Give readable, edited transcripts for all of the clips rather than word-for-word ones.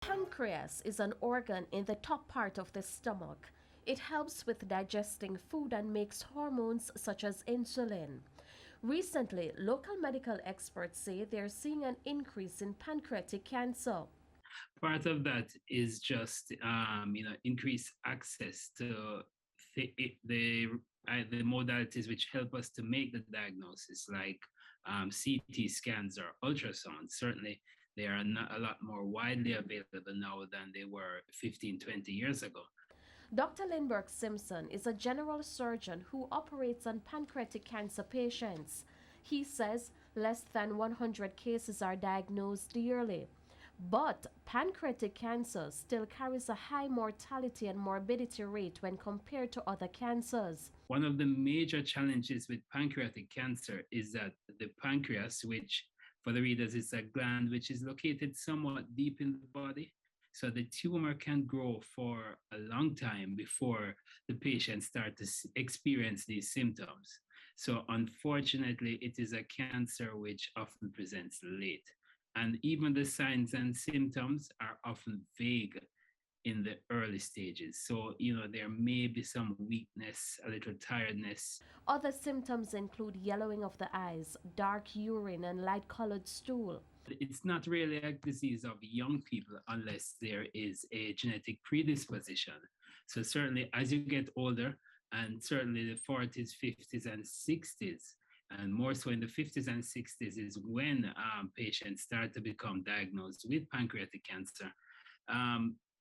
Pancreas is an organ in the top part of the stomach. It helps with digesting food and makes hormones such as insulin. Recently, local medical experts say they're seeing an increase in pancreatic cancer. Part of that is just increased access to the modalities which help us to make the diagnosis, like CT scans or ultrasounds. Certainly, they are not a lot more widely available now than they were 15, 20 years ago. Dr. Lindbergh Simpson is a general surgeon who operates on pancreatic cancer patients. He says less than 100 cases are diagnosed yearly. But pancreatic cancer still carries a high mortality and morbidity rate when compared to other cancers. One of the major challenges with pancreatic cancer is that the pancreas, which for the readers is a gland which is located somewhat deep in the body, so the tumor can grow for a long time before the patient starts to experience these symptoms. So unfortunately, it is a cancer which often presents late. And even the signs and symptoms are often vague in the early stages. So, there may be some weakness, a little tiredness. Other symptoms include yellowing of the eyes, dark urine, and light colored stool. It's not really a disease of young people unless there is a genetic predisposition. So, certainly, as you get older, and certainly the 40s, 50s, and 60s, and more so in the 50s and 60s, is when patients start to become diagnosed with pancreatic cancer.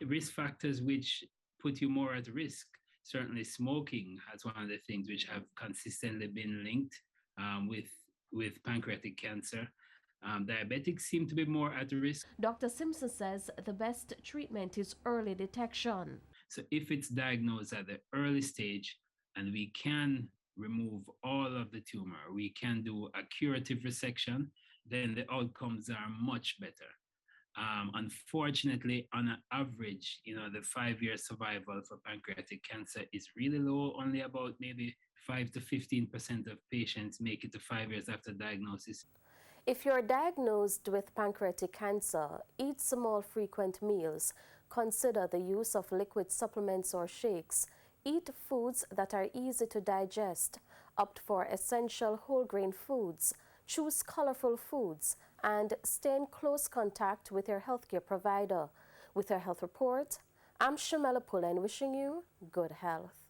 Risk factors which put you more at risk. Certainly, smoking has one of the things which have consistently been linked with pancreatic cancer. Diabetics seem to be more at risk. Dr. Simpson says the best treatment is early detection. So, if it's diagnosed at the early stage and we can remove all of the tumor, we can do a curative resection, then the outcomes are much better. Unfortunately, on an average, the 5-year survival for pancreatic cancer is really low. Only about maybe 5 to 15% of patients make it to 5 years after diagnosis. If you're diagnosed with pancreatic cancer, eat small frequent meals. Consider the use of liquid supplements or shakes. Eat foods that are easy to digest. Opt for essential whole grain foods. Choose colorful foods and stay in close contact with your healthcare provider. With your health report, I'm Shamela Pullen wishing you good health.